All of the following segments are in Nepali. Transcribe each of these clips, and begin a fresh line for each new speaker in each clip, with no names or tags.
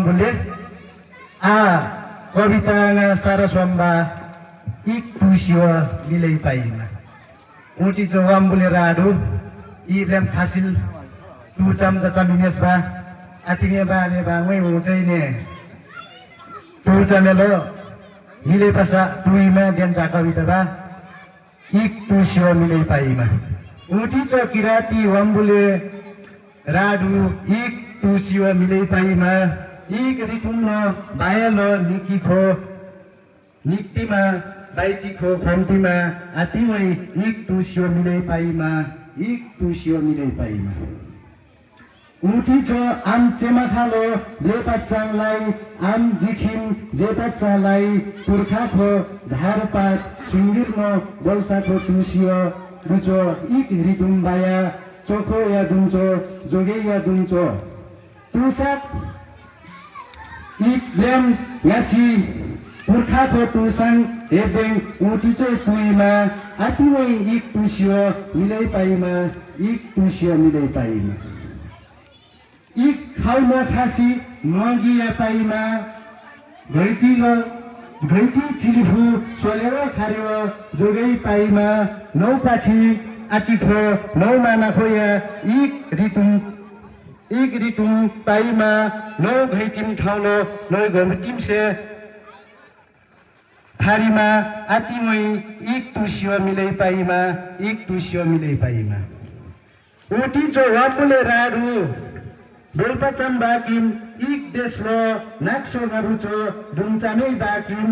wambule kawita saraswamba ikusio milai paima uti cho wambule radu iblem hasil tucam tacamines ba atinge ba ne ba ngoi ngusai ne tucamelo milai pasa tuima dian kawita ba ikusio milai paima uti cho kirati wambule radu ikusio milai paima ikritumno bayalo nikiko niktima baitiko kontima atimai iktusio milai paima iktusio milai paima uti cho am chemathalo lepachangलाई am jikhim jepachangलाई पुर्खाको झारपात सुंगिरनो बल्साको तुसियो रुचो इक रिटुम्बाया चोखो या दुन्चो जोगे या दुन्चो तुसाक इक्लेम यासी पुर्खाको तुsang हेबेङ उठिचो पुइमा आतिमै इक तुसियो मिलै पाइमा इक तुसियो मिलै पाइमा इक खाउमा खासी मगिया पाइमा घैती चिलिफु सोलेर खारेव जोगै पाइमा नौपाठी आटिखो नौ मानाखोया इक रिटुम पाइमा नौ घैटिम ठाउलो नौ घमटिमसे थारीमा आतिमै इक तुसियो मिलै पाइमा इक तुसियो मिलै पाइमा ओटी चो वापुले राडु बेलपाचम बाकिम इक देशलो नाक्सो गरुचो दुमचामै बाकिम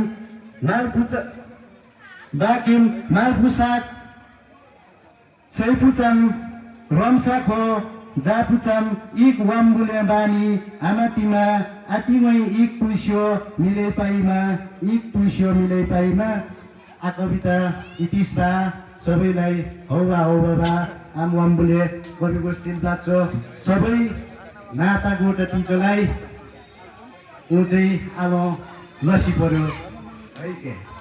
मालपुसाक सैपुचम रमसाखो जापुचम इक वाम्बुले बानी आमातिमा आतिमै इक तुसियो मिलै पाइमा इक तुसियो मिलै पाइमा आ कविता इतिसबा सबैलाई हौवा हौवा आम वाम्बुले कवि गोष्ठी लाग्छ सबै नाता गोटा टिचोलाई ऊ चाहिँ अब लसी पर्यो है के